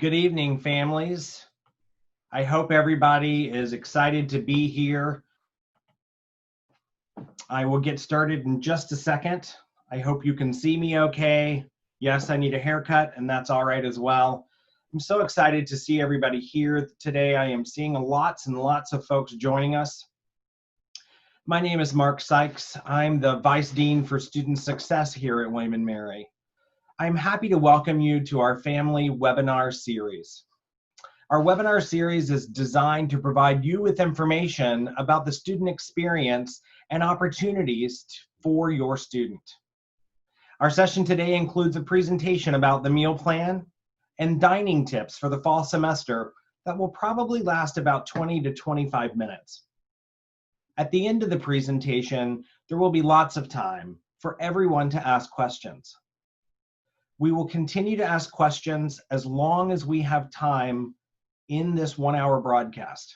Good evening, families. I hope everybody is excited to be here. I will get started in just a second. I hope you can see me okay. Yes, I need a haircut, and that's all right as well. I'm so excited to see everybody here today. I am seeing lots and lots of folks joining us. My name is Mark Sykes. I'm the Vice Dean for Student Success here at William & Mary. I'm happy to welcome you to our family webinar series. Our webinar series is designed to provide you with information about the student experience and opportunities for your student. Our session today includes a presentation about the meal plan and dining tips for the fall semester that will probably last about 20 to 25 minutes. At the end of the presentation, there will be lots of time for everyone to ask questions. We will continue to ask questions as long as we have time in this 1-hour broadcast.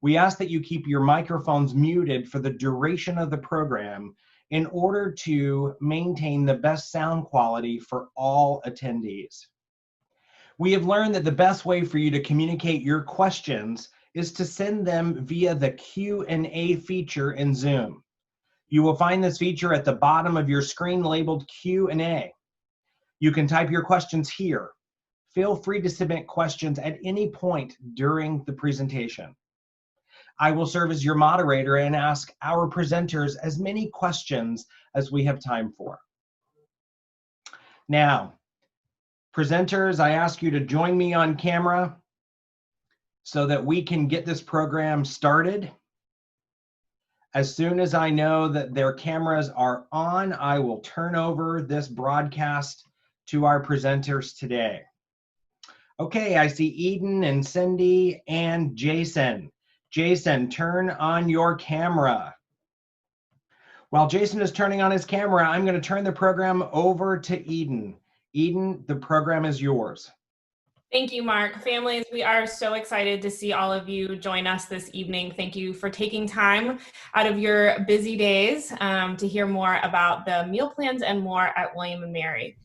We ask that you keep your microphones muted for the duration of the program in order to maintain the best sound quality for all attendees. We have learned that the best way for you to communicate your questions is to send them via the Q&A feature in Zoom. You will find this feature at the bottom of your screen labeled Q&A. You can type your questions here. Feel free to submit questions at any point during the presentation. I will serve as your moderator and ask our presenters as many questions as we have time for. Now, presenters, I ask you to join me on camera so that we can get this program started. As soon as I know that their cameras are on, I will turn over this broadcast to our presenters today. Okay, I see Eden and Cindy and Jason. Jason, turn on your camera. While Jason is turning on his camera, I'm going to turn the program over to Eden. Eden, the program is yours. Thank you, Mark. Families, we are so excited to see all of you join us this evening. Thank you for taking time out of your busy days to hear more about the meal plans and more at William & Mary.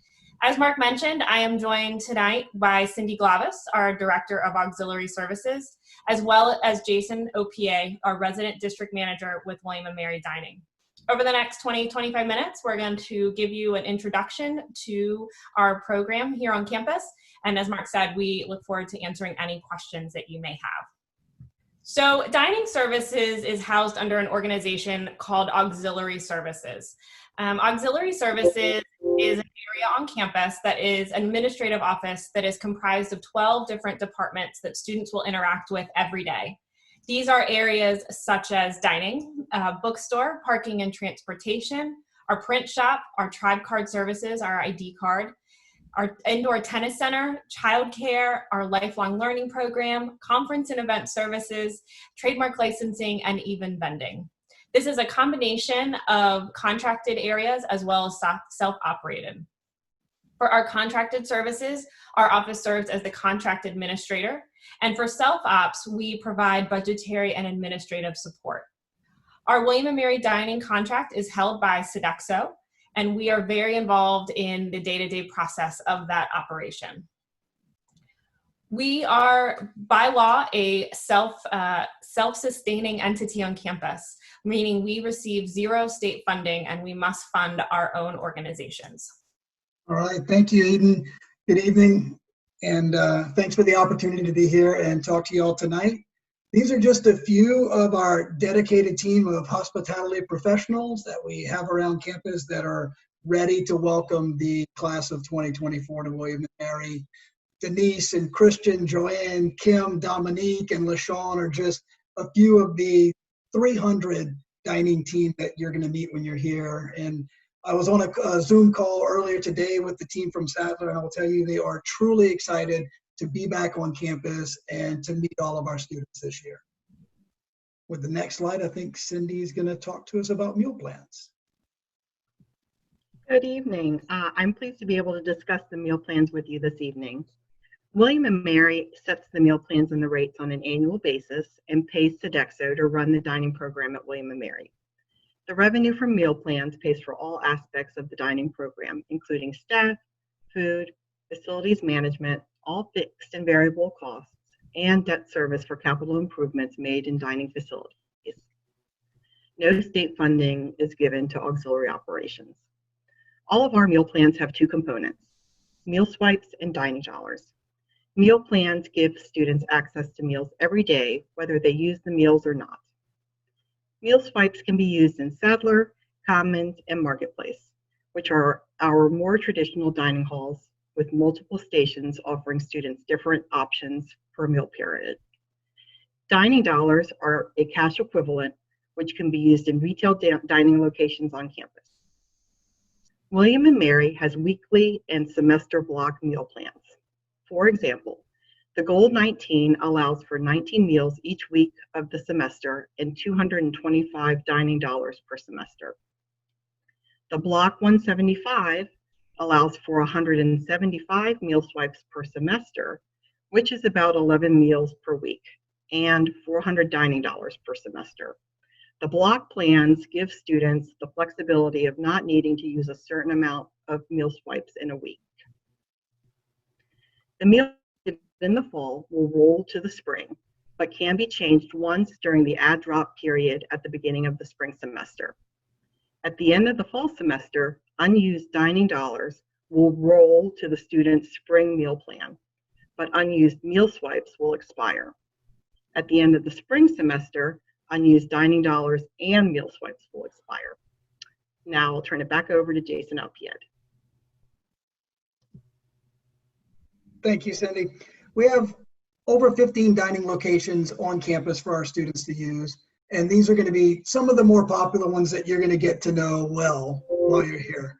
As Mark mentioned, I am joined tonight by Cindy Glavis, our Director of Auxiliary Services, as well as Jason OPA, our Resident District Manager with William & Mary Dining. Over the next 20-25 minutes, we're going to give you an introduction to our program here on campus. And as Mark said, we look forward to answering any questions that you may have. So Dining Services is housed under an organization called Auxiliary Services. Auxiliary Services is an area on campus that is an administrative office that is comprised of 12 different departments that students will interact with every day. These are areas such as dining, bookstore, parking and transportation, our print shop, our tribe card services, our ID card, our indoor tennis center, childcare, our lifelong learning program, conference and event services, trademark licensing, and even vending. This is a combination of contracted areas as well as self-operated. For our contracted services, our office serves as the contract administrator. And for self-ops, we provide budgetary and administrative support. Our William & Mary Dining contract is held by Sodexo, and we are very involved in the day-to-day process of that operation. We are, by law, a self-sustaining entity on campus, meaning we receive 0 state funding and we must fund our own organizations. All right, thank you, Eden. Good evening, and thanks for the opportunity to be here and talk to you all tonight. These are just a few of our dedicated team of hospitality professionals that we have around campus that are ready to welcome the class of 2024 to William & Mary. Denise and Christian, Joanne, Kim, Dominique, and LaShawn are just a few of the 300 dining team that you're going to meet when you're here. And I was on a Zoom call earlier today with the team from Sadler, and I will tell you they are truly excited to be back on campus and to meet all of our students this year. With the next slide, I think Cindy is going to talk to us about meal plans. Good evening. I'm pleased to be able to discuss the meal plans with you this evening. William & Mary sets the meal plans and the rates on an annual basis and pays Sodexo to run the dining program at William & Mary. The revenue from meal plans pays for all aspects of the dining program, including staff, food, facilities management, all fixed and variable costs, and debt service for capital improvements made in dining facilities. No state funding is given to auxiliary operations. All of our meal plans have two components, meal swipes and dining dollars. Meal plans give students access to meals every day, whether they use the meals or not. Meal swipes can be used in Sadler, Commons, and Marketplace, which are our more traditional dining halls with multiple stations offering students different options per meal period. Dining dollars are a cash equivalent, which can be used in retail dining locations on campus. William & Mary has weekly and semester block meal plans. For example, the Gold 19 allows for 19 meals each week of the semester and 225 dining dollars per semester. The Block 175 allows for 175 meal swipes per semester, which is about 11 meals per week, and 400 dining dollars per semester. The block plans give students the flexibility of not needing to use a certain amount of meal swipes in a week. The meal in the fall will roll to the spring, but can be changed once during the add drop period at the beginning of the spring semester. At the end of the fall semester, unused dining dollars will roll to the student's spring meal plan, but unused meal swipes will expire. At the end of the spring semester, unused dining dollars and meal swipes will expire. Now I'll turn it back over to Jason Alpied. Thank you, Cindy. We have over 15 dining locations on campus for our students to use, and these are going to be some of the more popular ones that you're going to get to know well while you're here.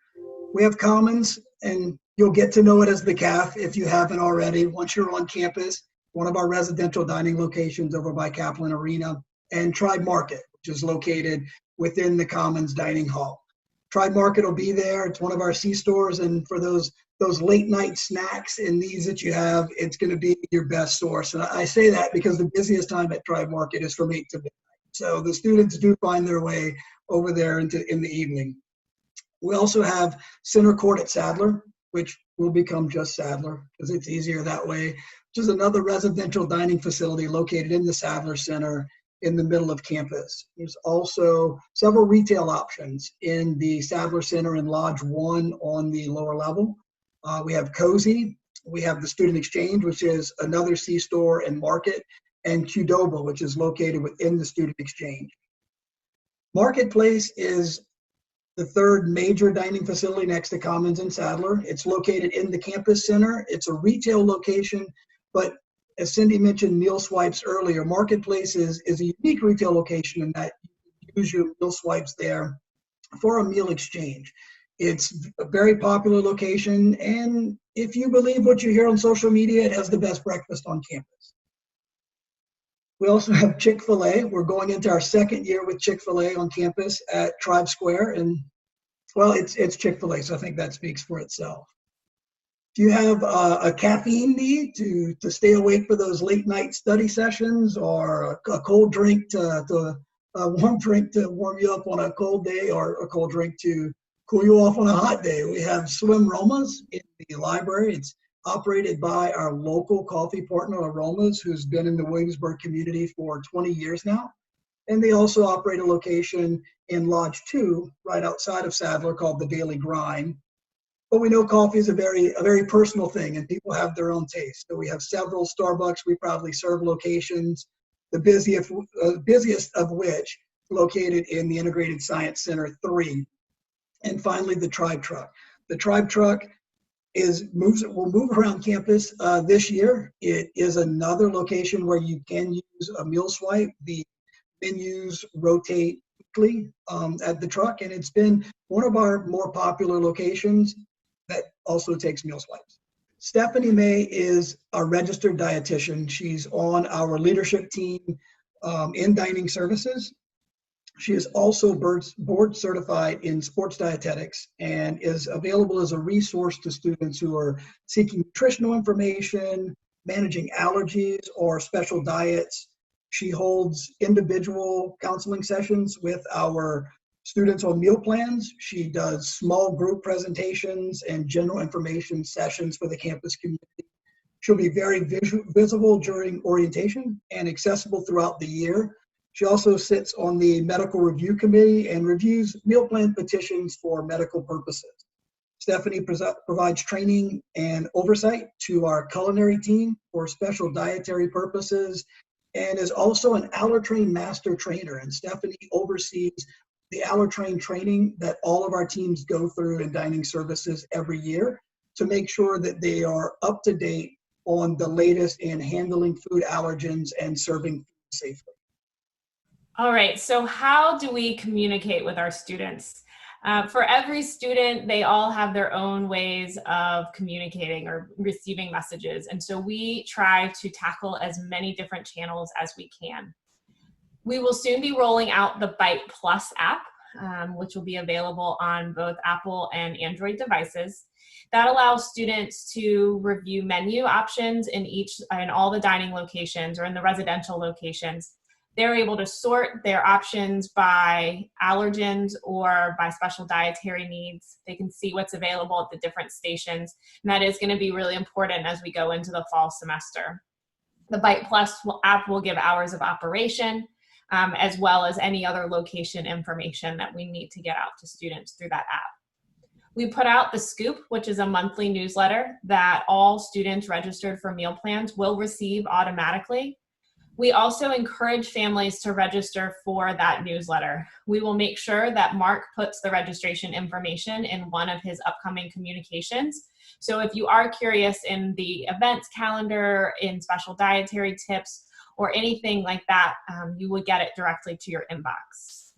We have Commons, and you'll get to know it as the CAF if you haven't already once you're on campus, one of our residential dining locations over by Kaplan Arena, and Tribe Market, which is located within the Commons Dining Hall. Tribe Market will be there. It's one of our C-stores, and for those late night snacks and needs that you have, it's going to be your best source. And I say that because the busiest time at Tribe Market is from 8 to midnight. So the students do find their way over there in the evening. We also have Center Court at Sadler, which will become just Sadler because it's easier that way, which is another residential dining facility located in the Sadler Center in the middle of campus. There's also several retail options in the Sadler Center and Lodge 1 on the lower level. We have Cozy, we have the Student Exchange, which is another C-store and market, and Qdoba, which is located within the Student Exchange. Marketplace is the third major dining facility next to Commons and Sadler. It's located in the campus center. It's a retail location, but as Cindy mentioned meal swipes earlier, Marketplace is a unique retail location in that you use your meal swipes there for a meal exchange. It's a very popular location, and if you believe what you hear on social media, it has the best breakfast on campus. We also have Chick-fil-A. We're going into our second year with Chick-fil-A on campus at Tribe Square, and well, it's Chick-fil-A, so I think that speaks for itself. If you have a caffeine need to stay awake for those late night study sessions, or a cold drink a warm drink to warm you up on a cold day, or a cold drink to cool you off on a hot day, we have Swim Romas in the library. It's operated by our local coffee partner, Aromas, who's been in the Williamsburg community for 20 years now. And they also operate a location in Lodge 2, right outside of Sadler, called the Daily Grind. But we know coffee is a very personal thing, and people have their own taste. So we have several Starbucks we proudly serve locations, the busiest of which located in the Integrated Science Center 3. And finally, the Tribe Truck. The Tribe Truck will move around campus this year. It is another location where you can use a meal swipe. The menus rotate weekly at the truck, and it's been one of our more popular locations that also takes meal swipes. Stephanie May is our registered dietitian. She's on our leadership team in dining services. She is also board certified in sports dietetics and is available as a resource to students who are seeking nutritional information, managing allergies, or special diets. She holds individual counseling sessions with our students on meal plans. She does small group presentations and general information sessions for the campus community. She'll be very visible during orientation and accessible throughout the year. She also sits on the medical review committee and reviews meal plan petitions for medical purposes. Stephanie provides training and oversight to our culinary team for special dietary purposes and is also an AllerTrain master trainer. And Stephanie oversees the AllerTrain training that all of our teams go through in dining services every year to make sure that they are up to date on the latest in handling food allergens and serving food safely. All right, so how do we communicate with our students? For every student, they all have their own ways of communicating or receiving messages. And so we try to tackle as many different channels as we can. We will soon be rolling out the Bite Plus app, which will be available on both Apple and Android devices. That allows students to review menu options in all the dining locations or in the residential locations. They're able to sort their options by allergens or by special dietary needs. They can see what's available at the different stations, and that is going to be really important as we go into the fall semester. The Bite Plus app will give hours of operation, as well as any other location information that we need to get out to students through that app. We put out the Scoop, which is a monthly newsletter that all students registered for meal plans will receive automatically. We also encourage families to register for that newsletter. We will make sure that Mark puts the registration information in one of his upcoming communications. So if you are curious in the events calendar, in special dietary tips, or anything like that, you will get it directly to your inbox.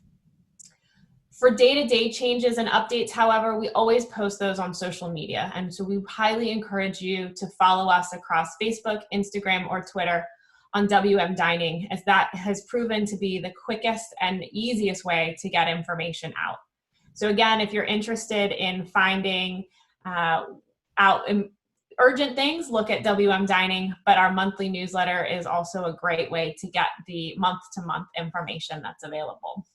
For day-to-day changes and updates, however, we always post those on social media. And so we highly encourage you to follow us across Facebook, Instagram, or Twitter on WM Dining, as that has proven to be the quickest and easiest way to get information out. So again, if you're interested in finding out urgent things, look at WM Dining, but our monthly newsletter is also a great way to get the month-to-month information that's available.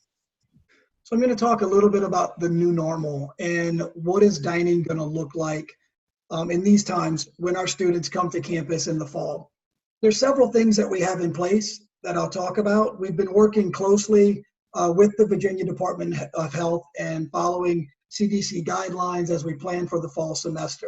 So I'm going to talk a little bit about the new normal and what is dining going to look like in these times when our students come to campus in the fall. There's several things that we have in place that I'll talk about. We've been working closely with the Virginia Department of Health and following CDC guidelines as we plan for the fall semester.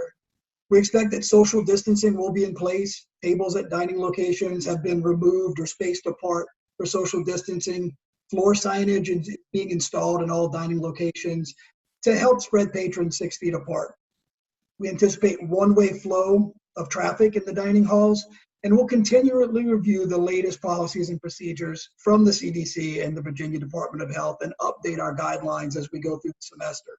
We expect that social distancing will be in place. Tables at dining locations have been removed or spaced apart for social distancing. Floor signage is being installed in all dining locations to help spread patrons 6 feet apart. We anticipate one-way flow of traffic in the dining halls, and we'll continually review the latest policies and procedures from the CDC and the Virginia Department of Health and update our guidelines as we go through the semester.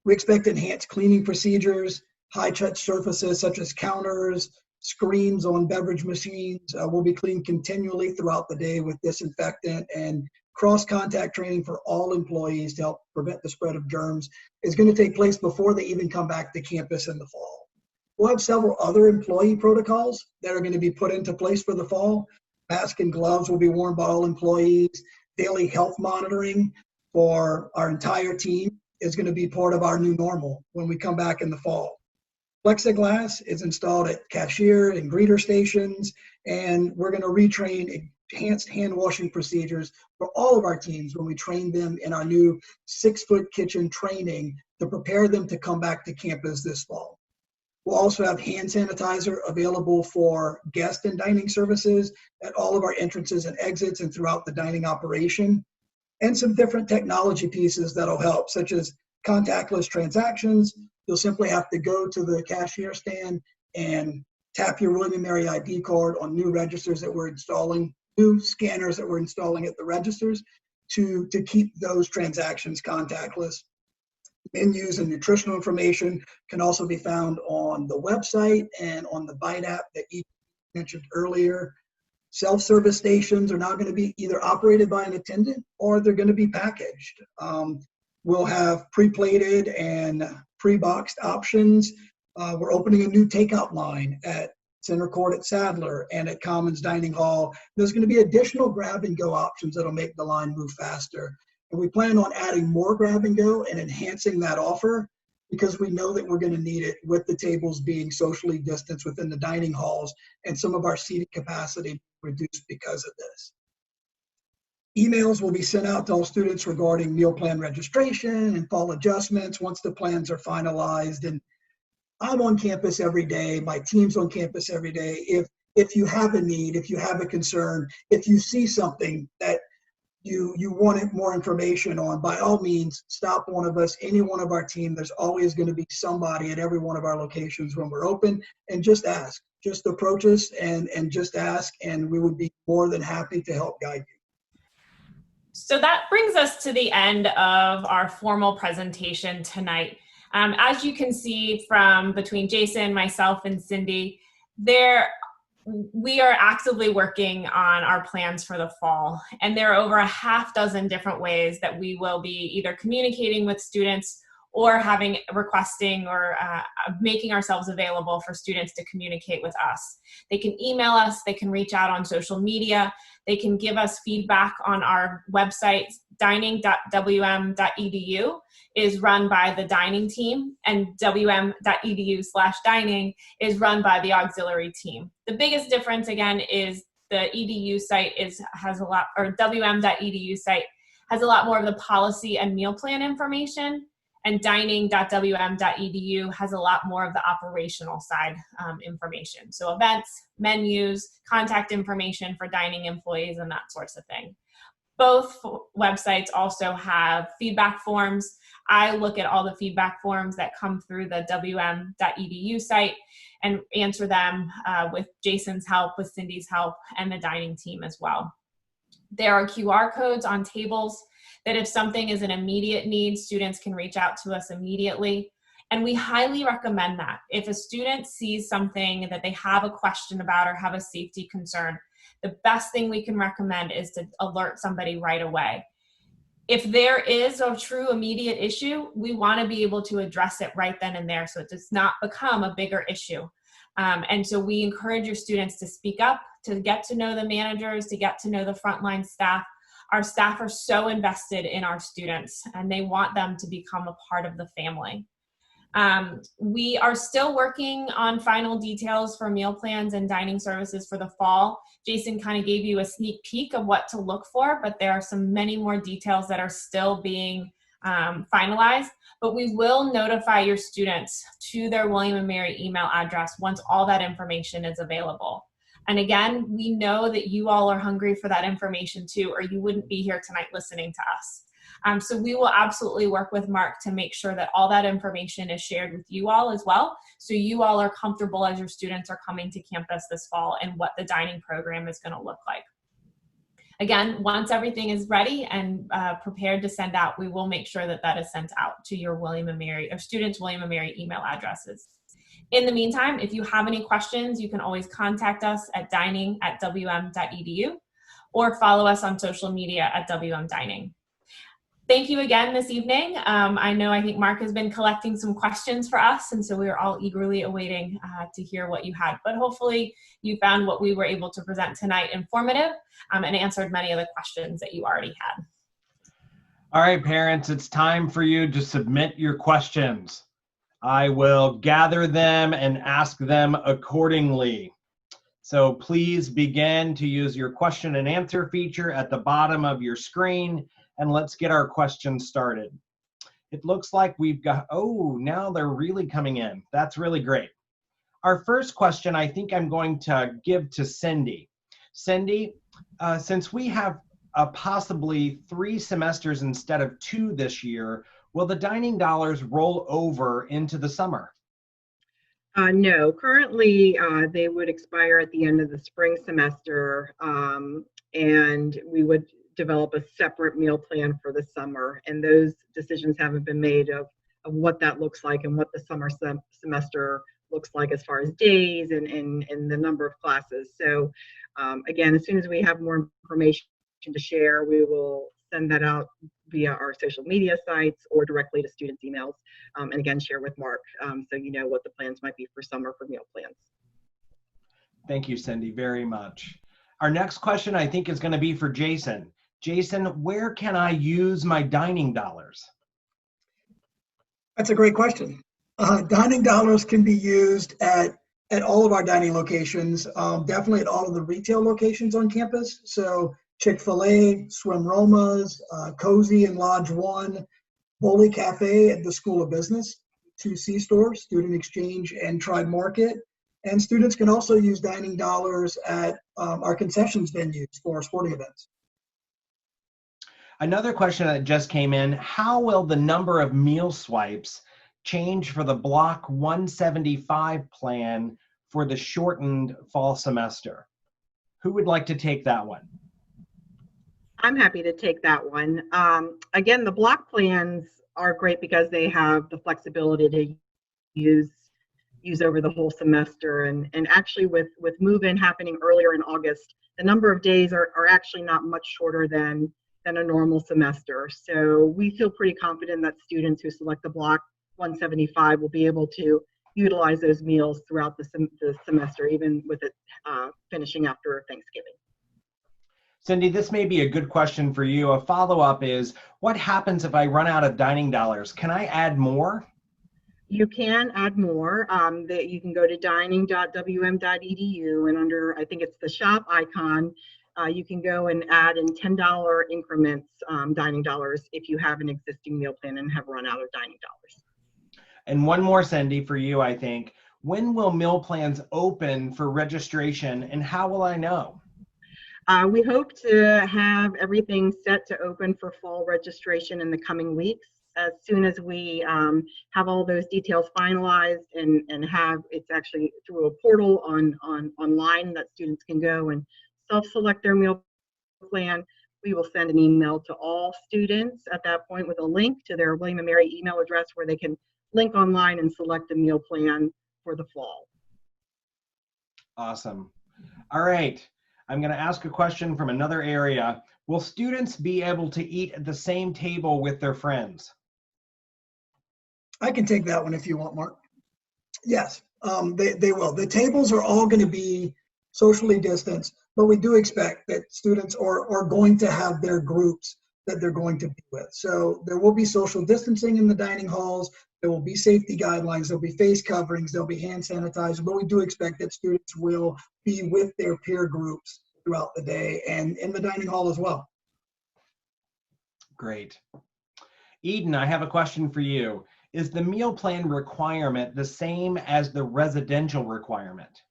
We expect enhanced cleaning procedures, high-touch surfaces such as counters, screens on beverage machines will be cleaned continually throughout the day with disinfectant, and cross-contact training for all employees to help prevent the spread of germs is going to take place before they even come back to campus in the fall. We'll have several other employee protocols that are going to be put into place for the fall. Masks and gloves will be worn by all employees. Daily health monitoring for our entire team is going to be part of our new normal when we come back in the fall. Plexiglass is installed at cashier and greeter stations, and we're going to retrain enhanced hand washing procedures for all of our teams when we train them in our new 6-foot kitchen training to prepare them to come back to campus this fall. We'll also have hand sanitizer available for guest and dining services at all of our entrances and exits and throughout the dining operation, and some different technology pieces that'll help, such as contactless transactions. You'll simply have to go to the cashier stand and tap your William & Mary ID card on new registers that we're installing, new scanners that we're installing at the registers to keep those transactions contactless. Menus and nutritional information can also be found on the website and on the Bite app that you mentioned earlier. Self-service stations are now going to be either operated by an attendant or they're going to be packaged. We'll have pre-plated and pre-boxed options. We're opening a new takeout line at Center Court at Sadler and at Commons Dining Hall. There's going to be additional grab-and-go options that'll make the line move faster. And we plan on adding more grab-and-go and enhancing that offer because we know that we're going to need it, with the tables being socially distanced within the dining halls and some of our seating capacity reduced because of this. Emails will be sent out to all students regarding meal plan registration and fall adjustments once the plans are finalized. And I'm on campus every day. My team's on campus every day. If you have a need, if you have a concern, if you see something that you want more information on, by all means, stop one of us, any one of our team. There's always going to be somebody at every one of our locations when we're open, and just ask. Just approach us and just ask, and we would be more than happy to help guide you. So that brings us to the end of our formal presentation tonight. As you can see from between Jason, myself, and Cindy, we are actively working on our plans for the fall, and there are over a half dozen different ways that we will be either communicating with students or requesting or making ourselves available for students to communicate with us. They can email us, they can reach out on social media, they can give us feedback on our website. Dining.wm.edu is run by the dining team, and wm.edu/dining is run by the auxiliary team. The biggest difference, again, is the edu site wm.edu site has a lot more of the policy and meal plan information, and dining.wm.edu has a lot more of the operational side information. So events, menus, contact information for dining employees, and that sorts of thing. Both websites also have feedback forms. I look at all the feedback forms that come through the wm.edu site and answer them with Jason's help, with Cindy's help, and the dining team as well. There are QR codes on tables that if something is an immediate need, students can reach out to us immediately. And we highly recommend that. If a student sees something that they have a question about or have a safety concern, the best thing we can recommend is to alert somebody right away. If there is a true immediate issue, we want to be able to address it right then and there so it does not become a bigger issue. And so we encourage your students to speak up, to get to know the managers, to get to know the frontline staff. Our staff are so invested in our students, and they want them to become a part of the family. We are still working on final details for meal plans and dining services for the fall. Jason kind of gave you a sneak peek of what to look for, but there are many more details that are still being finalized. But we will notify your students to their William & Mary email address once all that information is available. And again, we know that you all are hungry for that information too, or you wouldn't be here tonight listening to us. So we will absolutely work with Mark to make sure that all that information is shared with you all as well, so you all are comfortable as your students are coming to campus this fall and what the dining program is going to look like. Again, once everything is ready and prepared to send out, we will make sure that that is sent out to your William & Mary or students' William & Mary email addresses. In the meantime, if you have any questions, you can always contact us at dining@wm.edu or follow us on social media at wmdining. Thank you again this evening. I think Mark has been collecting some questions for us, and so we are all eagerly awaiting to hear what you had. But hopefully you found what we were able to present tonight informative and answered many of the questions that you already had. All right, parents, it's time for you to submit your questions. I will gather them and ask them accordingly. So please begin to use your question and answer feature at the bottom of your screen, and let's get our questions started. It looks like we've got, oh, now they're really coming in. That's really great. Our first question, I think I'm going to give to Cindy. Cindy, since we have possibly 3 semesters instead of 2 this year, will the dining dollars roll over into the summer? No, currently they would expire at the end of the spring semester, and we would develop a separate meal plan for the summer, and those decisions haven't been made of what that looks like and what the summer semester looks like as far as days and the number of classes. So again, as soon as we have more information to share, we will send that out via our social media sites or directly to students' emails, and again, share with Mark so you know what the plans might be for summer for meal plans. Thank you, Cindy, very much. Our next question, I think, is going to be for Jason. Jason, where can I use my dining dollars? That's a great question. Dining dollars can be used at all of our dining locations, definitely at all of the retail locations on campus. So Chick-fil-A, Swim Roma's, Cozy and Lodge 1, Bowley Cafe at the School of Business, 2 C-stores, Student Exchange and Tribe Market. And students can also use dining dollars at our concessions venues for sporting events. Another question that just came in, how will the number of meal swipes change for the Block 175 plan for the shortened fall semester? Who would like to take that one? I'm happy to take that one. Again, the block plans are great because they have the flexibility to use over the whole semester. And actually with move-in happening earlier in August, the number of days are actually not much shorter than a normal semester. So we feel pretty confident that students who select the block 175 will be able to utilize those meals throughout the semester, even with it finishing after Thanksgiving. Cindy, this may be a good question for you. A follow-up is, what happens if I run out of dining dollars? Can I add more? You can add more. You can go to dining.wm.edu and under, I think it's the shop icon, you can go and add in $10 increments dining dollars if you have an existing meal plan and have run out of dining dollars. And one more, Cindy, for you, I think. When will meal plans open for registration, and how will I know? We hope to have everything set to open for fall registration in the coming weeks. As soon as we have all those details finalized and have it's actually through a portal online that students can go and self-select their meal plan, we will send an email to all students at that point with a link to their William & Mary email address where they can link online and select a meal plan for the fall. Awesome. All right. I'm going to ask a question from another area. Will students be able to eat at the same table with their friends? I can take that one if you want, Mark. Yes, they will. The tables are all going to be socially distanced, but we do expect that students are going to have their groups that they're going to be with. So there will be social distancing in the dining halls. There will be safety guidelines. There'll be face coverings. There'll be hand sanitizer, but we do expect that students will be with their peer groups throughout the day and in the dining hall as well. Great. Eden, I have a question for you. Is the meal plan requirement the same as the residential requirement?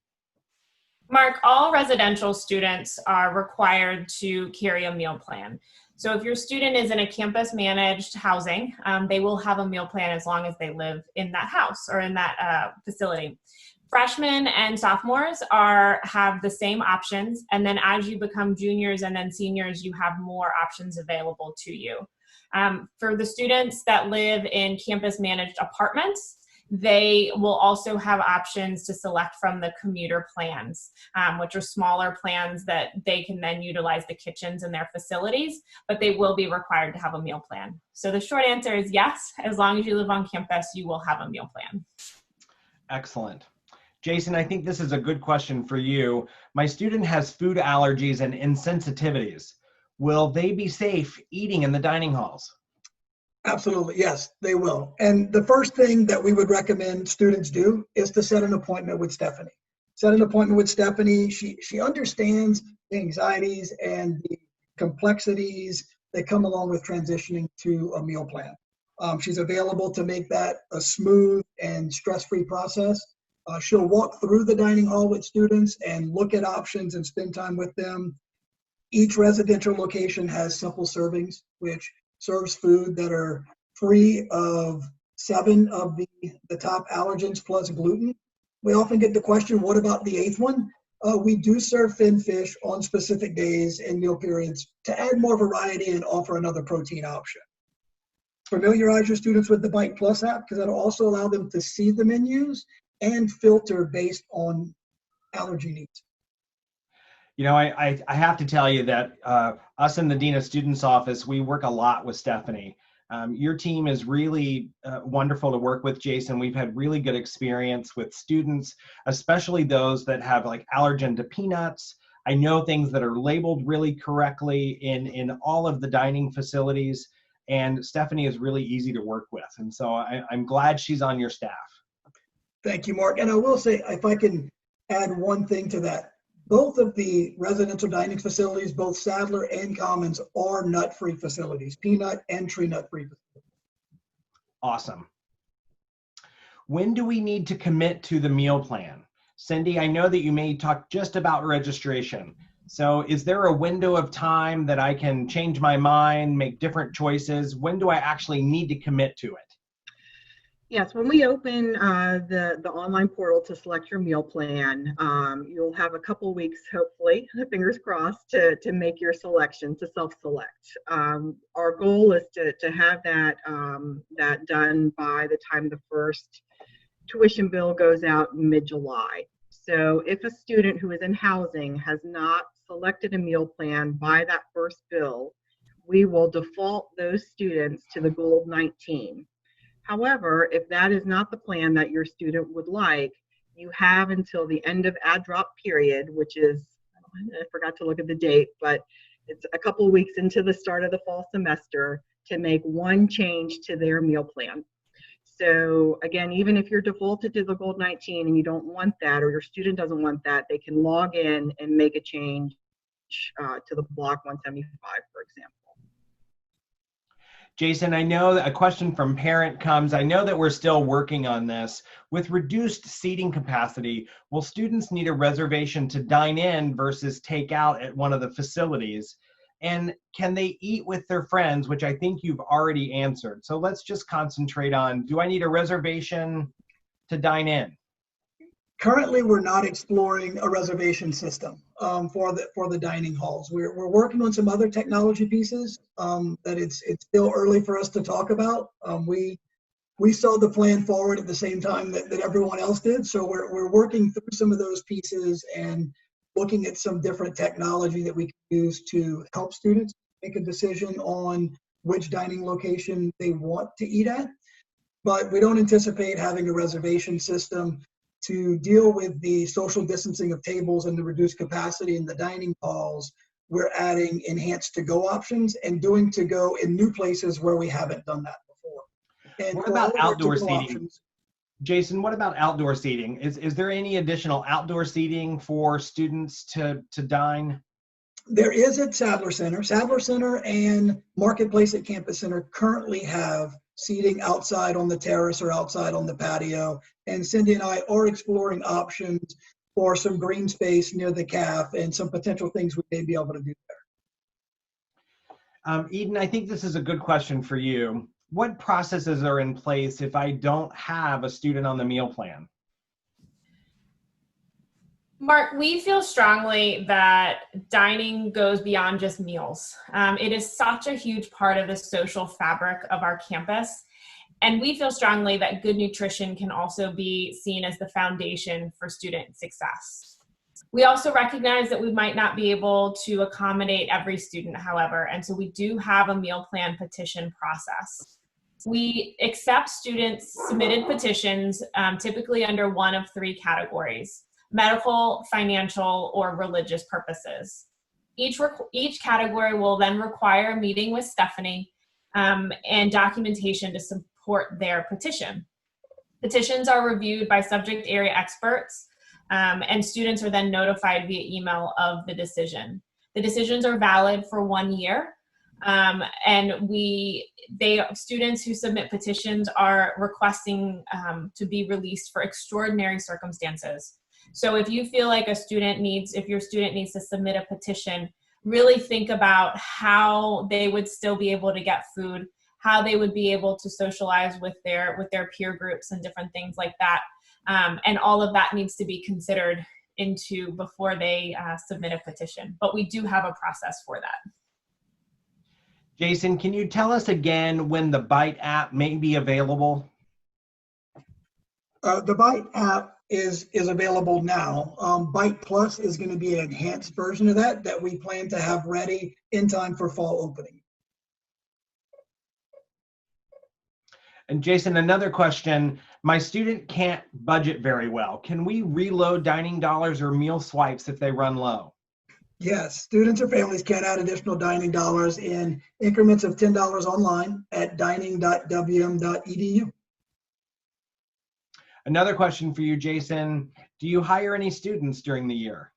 Mark, all residential students are required to carry a meal plan. So if your student is in a campus managed housing, they will have a meal plan as long as they live in that house or in that facility. Freshmen and sophomores have the same options, and then as you become juniors and then seniors, you have more options available to you. For the students that live in campus managed apartments, they will also have options to select from the commuter plans, which are smaller plans that they can then utilize the kitchens in their facilities, but they will be required to have a meal plan. So the short answer is yes, as long as you live on campus, you will have a meal plan. Excellent. Jason, I think this is a good question for you. My student has food allergies and insensitivities. Will they be safe eating in the dining halls? Absolutely, yes, they will. And the first thing that we would recommend students do is to set an appointment with Stephanie. Set an appointment with Stephanie. She understands the anxieties and the complexities that come along with transitioning to a meal plan. She's available to make that a smooth and stress-free process. She'll walk through the dining hall with students and look at options and spend time with them. Each residential location has simple servings, which serves food that are free of 7 of the top allergens plus gluten. We often get the question, what about the 8th one? We do serve fin fish on specific days and meal periods to add more variety and offer another protein option. Familiarize your students with the Bite Plus app because that'll also allow them to see the menus and filter based on allergy needs. You know, I have to tell you that us in the Dean of Students office, we work a lot with Stephanie. Your team is really wonderful to work with, Jason. We've had really good experience with students, especially those that have like allergen to peanuts. I know things that are labeled really correctly in all of the dining facilities, and Stephanie is really easy to work with. And so I'm glad she's on your staff. Thank you, Mark. And I will say, if I can add one thing to that, both of the residential dining facilities, both Sadler and Commons, are nut-free facilities, peanut and tree nut-free facilities. Awesome. When do we need to commit to the meal plan? Cindy, I know that you may talk just about registration. So is there a window of time that I can change my mind, make different choices? When do I actually need to commit to it? Yes, when we open the online portal to select your meal plan, you'll have a couple weeks, hopefully, fingers crossed, to make your selection, to self-select. Our goal is to have that done by the time the first tuition bill goes out in mid-July. So if a student who is in housing has not selected a meal plan by that first bill, we will default those students to the Gold 19. However, if that is not the plan that your student would like, you have until the end of add drop period, which is, I forgot to look at the date, but it's a couple of weeks into the start of the fall semester, to make one change to their meal plan. So again, even if you're defaulted to the Gold 19 and you don't want that, or your student doesn't want that, they can log in and make a change to the Block 175, for example. Jason, I know that a question from parent comes. I know that we're still working on this. With reduced seating capacity, will students need a reservation to dine in versus take out at one of the facilities? And can they eat with their friends, which I think you've already answered. So let's just concentrate on, do I need a reservation to dine in? Currently, we're not exploring a reservation system for the dining halls. We're working on some other technology pieces that it's still early for us to talk about. We saw the plan forward at the same time that everyone else did. So we're working through some of those pieces and looking at some different technology that we can use to help students make a decision on which dining location they want to eat at. But we don't anticipate having a reservation system to deal with the social distancing of tables and the reduced capacity in the dining halls. We're adding enhanced to-go options and doing to-go in new places where we haven't done that before. And what about outdoor seating? Options, Jason, what about outdoor seating? Is there any additional outdoor seating for students to dine? There is at Sadler Center. Sadler Center and Marketplace at Campus Center currently have seating outside on the terrace or outside on the patio. And Cindy and I are exploring options for some green space near the CAF and some potential things we may be able to do there. Eden, I think this is a good question for you. What processes are in place if I don't have a student on the meal plan? Mark, we feel strongly that dining goes beyond just meals. It is such a huge part of the social fabric of our campus. And we feel strongly that good nutrition can also be seen as the foundation for student success. We also recognize that we might not be able to accommodate every student, however, and so we do have a meal plan petition process. We accept students' submitted petitions, typically under one of three categories: medical, financial, or religious purposes. Each category will then require a meeting with Stephanie and documentation to support their petition. Petitions are reviewed by subject area experts, and students are then notified via email of the decision. The decisions are valid for 1 year, and students who submit petitions are requesting to be released for extraordinary circumstances. So if you feel like if your student needs to submit a petition, really think about how they would still be able to get food, how they would be able to socialize with their peer groups and different things like that. And all of that needs to be considered into before they submit a petition. But we do have a process for that. Jason, can you tell us again when the Bite app may be available? The Bite app is available now. Bite Plus is going to be an enhanced version of that we plan to have ready in time for fall opening. And Jason, another question. My student can't budget very well. Can we reload dining dollars or meal swipes if they run low? Yes, students or families can add additional dining dollars in increments of $10 online at dining.wm.edu. Another question for you, Jason. Do you hire any students during the year?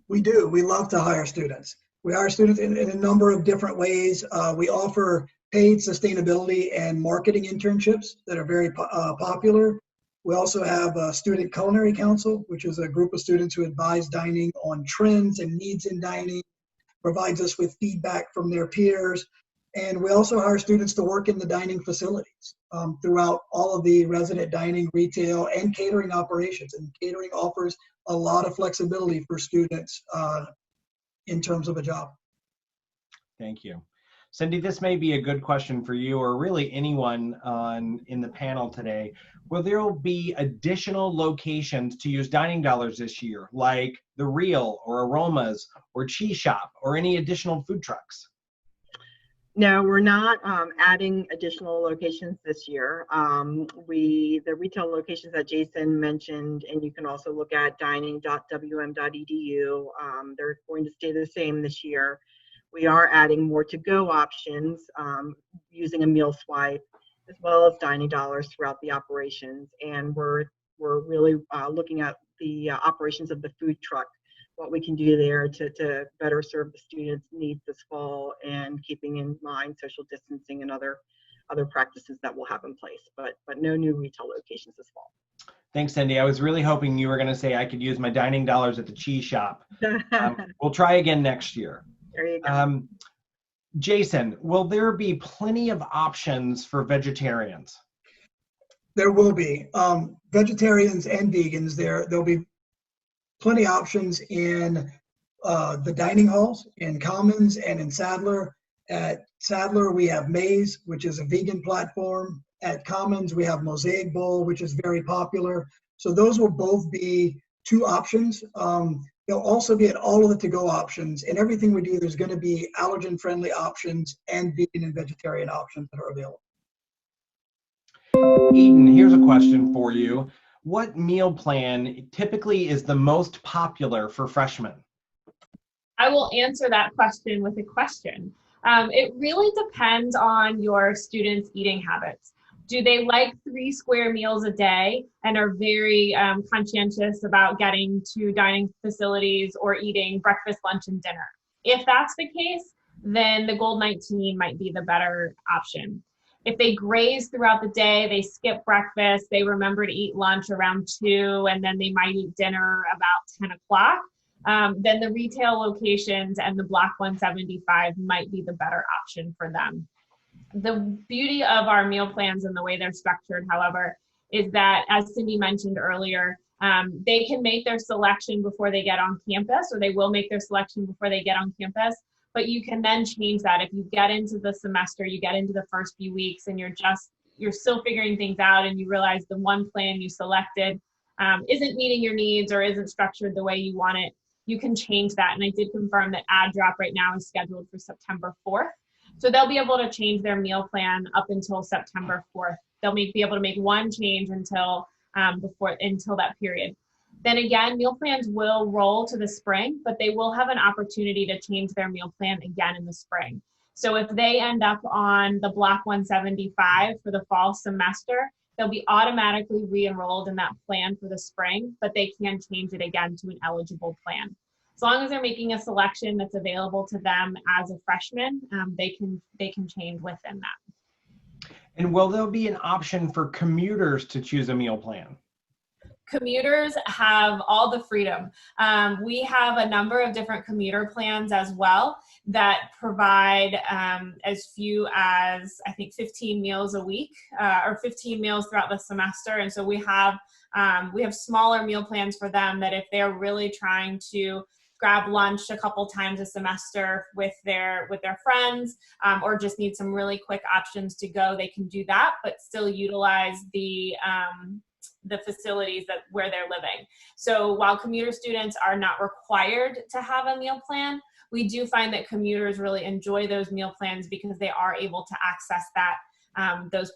We do. We love to hire students. We hire students in a number of different ways. We offer paid sustainability and marketing internships that are very popular. We also have a student culinary council, which is a group of students who advise dining on trends and needs in dining, provides us with feedback from their peers. And we also hire students to work in the dining facilities throughout all of the resident dining, retail, and catering operations. And catering offers a lot of flexibility for students in terms of a job. Thank you. Cindy, this may be a good question for you or really anyone in the panel today. Will there be additional locations to use dining dollars this year, like The Real or Aromas or Cheese Shop or any additional food trucks? No, we're not adding additional locations this year. The retail locations that Jason mentioned, and you can also look at dining.wm.edu, they're going to stay the same this year. We are adding more to-go options using a meal swipe, as well as dining dollars throughout the operations. And we're really looking at the operations of the food truck, what we can do there to better serve the students' needs this fall, and keeping in mind social distancing and other practices that we'll have in place. But no new retail locations this fall. Thanks, Cindy. I was really hoping you were going to say I could use my dining dollars at the cheese shop. We'll try again next year. There you go. Jason, will there be plenty of options for vegetarians? There will be. Vegetarians and vegans, there'll be plenty of options in the dining halls, in Commons, and in Sadler. At Sadler, we have Maze, which is a vegan platform. At Commons, we have Mosaic Bowl, which is very popular. So those will both be two options. They'll also be at all of the to-go options. And everything we do, there's going to be allergen-friendly options and vegan and vegetarian options that are available. Eden, here's a question for you. What meal plan typically is the most popular for freshmen? I will answer that question with a question. It really depends on your students' eating habits. Do they like 3 square meals a day and are very conscientious about getting to dining facilities or eating breakfast, lunch, and dinner? If that's the case, then the Gold 19 might be the better option. If they graze throughout the day, they skip breakfast, they remember to eat lunch around 2, and then they might eat dinner about 10 o'clock, then the retail locations and the Block 175 might be the better option for them. The beauty of our meal plans and the way they're structured, however, is that, as Cindy mentioned earlier, they can make their selection before they get on campus, or they will make their selection before they get on campus. But you can then change that if you get into the semester, you get into the first few weeks, and you're still figuring things out, and you realize the one plan you selected isn't meeting your needs or isn't structured the way you want it. You can change that. And I did confirm that Ad Drop right now is scheduled for September 4th. So they'll be able to change their meal plan up until September 4th. They'll be able to make one change until that period. Then again, meal plans will roll to the spring, but they will have an opportunity to change their meal plan again in the spring. So if they end up on the Block 175 for the fall semester, they'll be automatically re-enrolled in that plan for the spring, but they can change it again to an eligible plan. As long as they're making a selection that's available to them as a freshman, they can change within that. And will there be an option for commuters to choose a meal plan? Commuters have all the freedom. We have a number of different commuter plans as well that provide as few as, I think, 15 meals a week or 15 meals throughout the semester. And so we have smaller meal plans for them that if they're really trying to grab lunch a couple times a semester with their friends, or just need some really quick options to go, they can do that, but still utilize the facilities where they're living. So while commuter students are not required to have a meal plan, we do find that commuters really enjoy those meal plans because they are able to access that those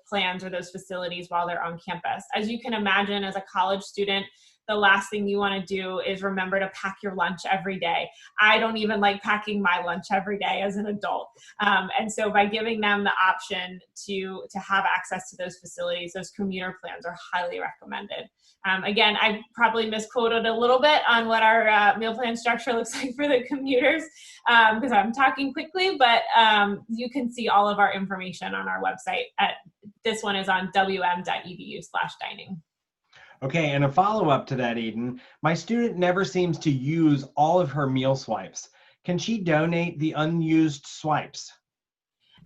plans or those facilities while they're on campus. As you can imagine, as a college student, the last thing you want to do is remember to pack your lunch every day. I don't even like packing my lunch every day as an adult. And so by giving them the option to have access to those facilities, those commuter plans are highly recommended. Again, I probably misquoted a little bit on what our meal plan structure looks like for the commuters because I'm talking quickly, but you can see all of our information on our website. This one is on wm.edu/dining. Okay, and a follow-up to that, Eden. My student never seems to use all of her meal swipes. Can she donate the unused swipes?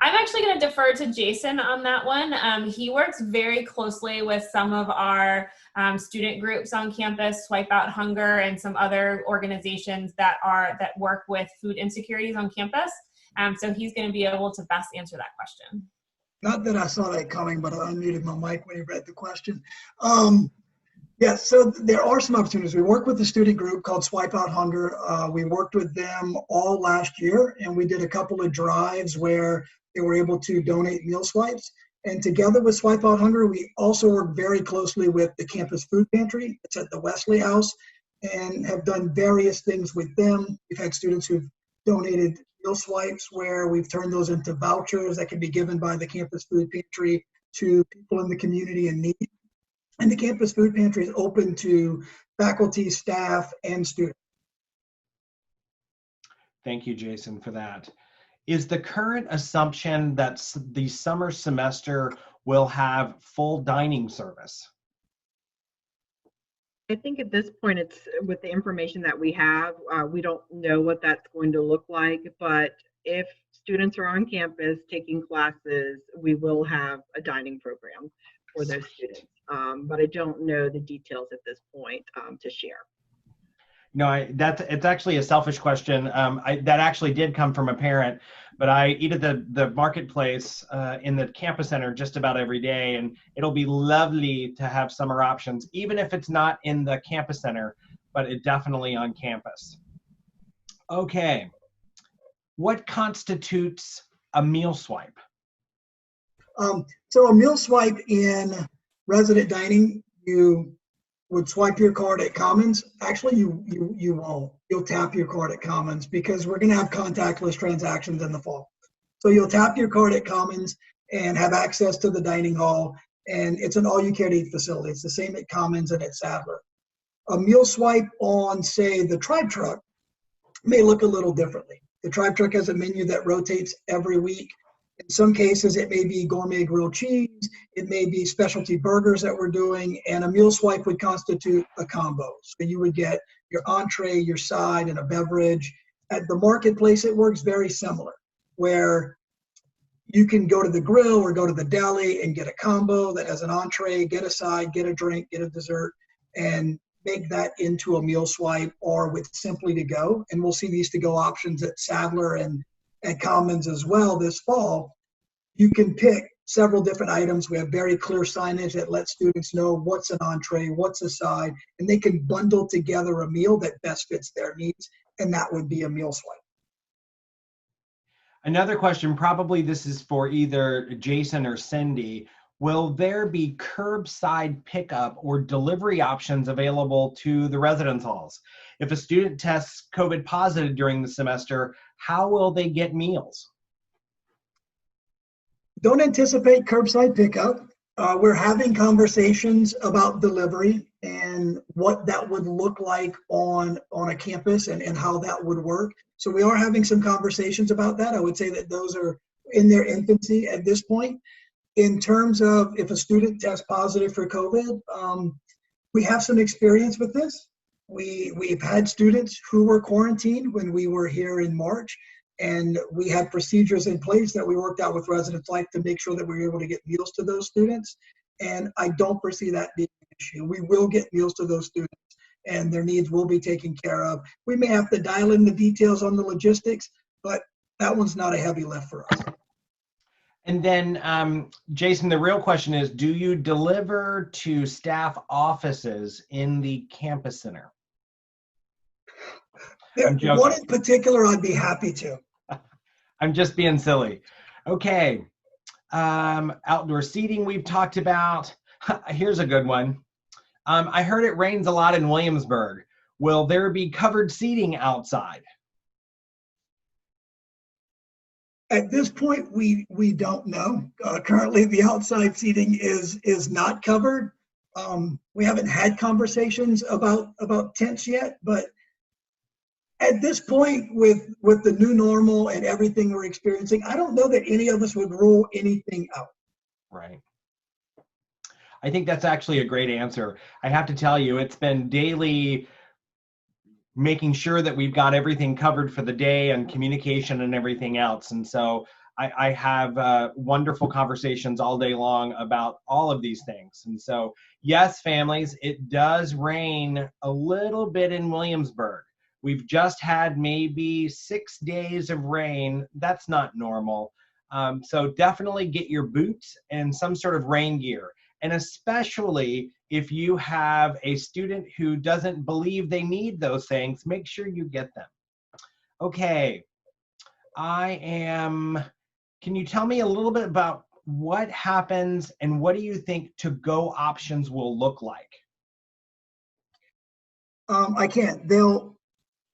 I'm actually going to defer to Jason on that one. He works very closely with some of our student groups on campus, Swipe Out Hunger, and some other organizations that work with food insecurities on campus. So he's going to be able to best answer that question. Not that I saw that coming, but I unmuted my mic when he read the question. Yes, so there are some opportunities. We work with a student group called Swipe Out Hunger. We worked with them all last year, and we did a couple of drives where they were able to donate meal swipes. And together with Swipe Out Hunger, we also work very closely with the campus food pantry. It's at the Wesley House, and have done various things with them. We've had students who've donated meal swipes where we've turned those into vouchers that can be given by the campus food pantry to people in the community in need. And the campus food pantry is open to faculty, staff, and students. Thank you, Jason, for that. Is the current assumption that the summer semester will have full dining service? I think at this point, it's with the information that we have, we don't know what that's going to look like, but if students are on campus taking classes, we will have a dining program for those students. But I don't know the details at this point to share. No, it's actually a selfish question. That actually did come from a parent, but I eat at the marketplace in the campus center just about every day, and it'll be lovely to have summer options, even if it's not in the campus center, but it definitely on campus. Okay, what constitutes a meal swipe? So a meal swipe in resident dining, you would swipe your card at Commons. Actually, you won't. You'll tap your card at Commons because we're going to have contactless transactions in the fall. So you'll tap your card at Commons and have access to the dining hall, and it's an all-you-can-eat facility. It's the same at Commons and at Sadler. A meal swipe on, say, the Tribe Truck may look a little differently. The Tribe Truck has a menu that rotates every week. In some cases, it may be gourmet grilled cheese, it may be specialty burgers that we're doing, and a meal swipe would constitute a combo. So you would get your entree, your side, and a beverage. At the marketplace, it works very similar, where you can go to the grill or go to the deli and get a combo that has an entree, get a side, get a drink, get a dessert, and make that into a meal swipe or with Simply to Go. And we'll see these to-go options at Sadler and at Commons as well this fall. You can pick several different items. We have very clear signage that lets students know what's an entree, what's a side, and they can bundle together a meal that best fits their needs, and that would be a meal swipe. Another question, probably this is for either Jason or Cindy. Will there be curbside pickup or delivery options available to the residence halls? If a student tests COVID positive during the semester, how will they get meals? Don't anticipate curbside pickup. We're having conversations about delivery and what that would look like on a campus and how that would work. So we are having some conversations about that. I would say that those are in their infancy at this point. In terms of if a student tests positive for COVID, we have some experience with this. We've had students who were quarantined when we were here in March, and we had procedures in place that we worked out with Residence Life to make sure that we were able to get meals to those students. And I don't foresee that being an issue. We will get meals to those students, and their needs will be taken care of. We may have to dial in the details on the logistics, but that one's not a heavy lift for us. And then, Jason, the real question is, do you deliver to staff offices in the campus center? One in particular, I'd be happy to. I'm just being silly. Okay. Outdoor seating we've talked about. Here's a good one. I heard it rains a lot in Williamsburg. Will there be covered seating outside? At this point, we don't know. Currently, the outside seating is not covered. We haven't had conversations about tents yet, but at this point, with the new normal and everything we're experiencing, I don't know that any of us would rule anything out. Right. I think that's actually a great answer. I have to tell you, it's been daily making sure that we've got everything covered for the day and communication and everything else. And so I have wonderful conversations all day long about all of these things. And so, yes, families, it does rain a little bit in Williamsburg. We've just had maybe 6 days of rain. That's not normal. So definitely get your boots and some sort of rain gear. And especially if you have a student who doesn't believe they need those things, make sure you get them. Okay, can you tell me a little bit about what happens and what do you think to-go options will look like? I can't. They'll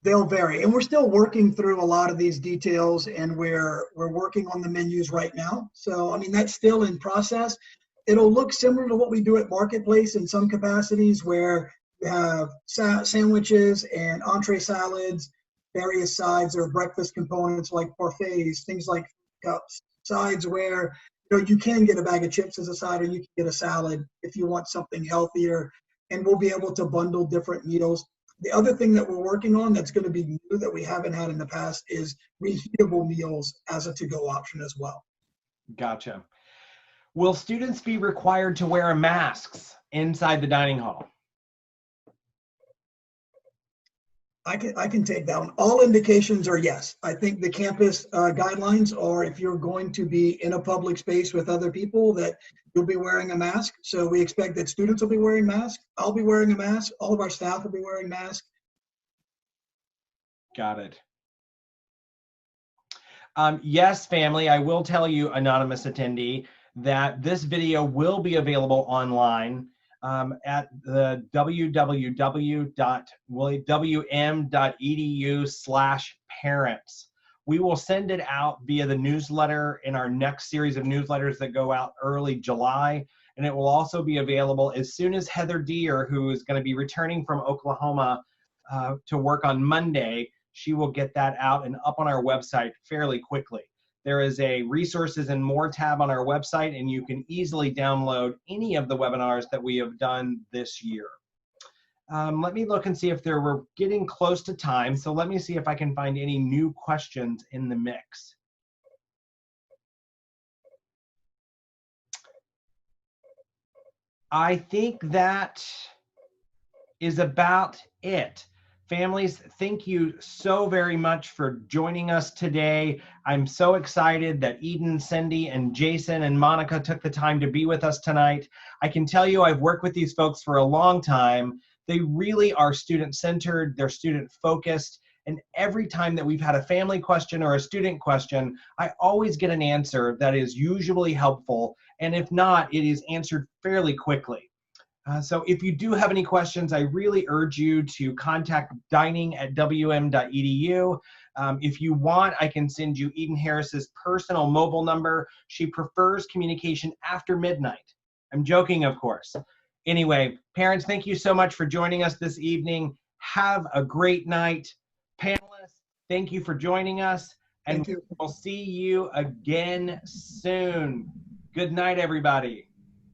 vary, and we're still working through a lot of these details, and we're working on the menus right now. So, I mean, that's still in process. It'll look similar to what we do at Marketplace in some capacities, where we have sandwiches and entree salads, various sides or breakfast components like parfaits, things like cups, sides where you can get a bag of chips as a side, or you can get a salad if you want something healthier, and we'll be able to bundle different meals. The other thing that we're working on that's going to be new that we haven't had in the past is reheatable meals as a to-go option as well. Gotcha. Will students be required to wear masks inside the dining hall? I can take that one. All indications are yes. I think the campus guidelines are if you're going to be in a public space with other people that you'll be wearing a mask. So we expect that students will be wearing masks. I'll be wearing a mask. All of our staff will be wearing masks. Got it. Yes, family, I will tell you, anonymous attendee, that this video will be available online at the www.wm.edu/parents. We will send it out via the newsletter in our next series of newsletters that go out early July. And it will also be available as soon as Heather Deer, who is going to be returning from Oklahoma to work on Monday, she will get that out and up on our website fairly quickly. There is a resources and more tab on our website, and you can easily download any of the webinars that we have done this year. Let me look and see if we're getting close to time. So let me see if I can find any new questions in the mix. I think that is about it. Families, thank you so very much for joining us today. I'm so excited that Eden, Cindy, and Jason and Monica took the time to be with us tonight. I can tell you I've worked with these folks for a long time. They really are student-centered, they're student-focused, and every time that we've had a family question or a student question, I always get an answer that is usually helpful, and if not, it is answered fairly quickly. So if you do have any questions, I really urge you to contact dining@wm.edu. If you want, I can send you Eden Harris's personal mobile number. She prefers communication after midnight. I'm joking, of course. Anyway, parents, thank you so much for joining us this evening. Have a great night. Panelists, thank you for joining us. And we'll see you again soon. Good night, everybody.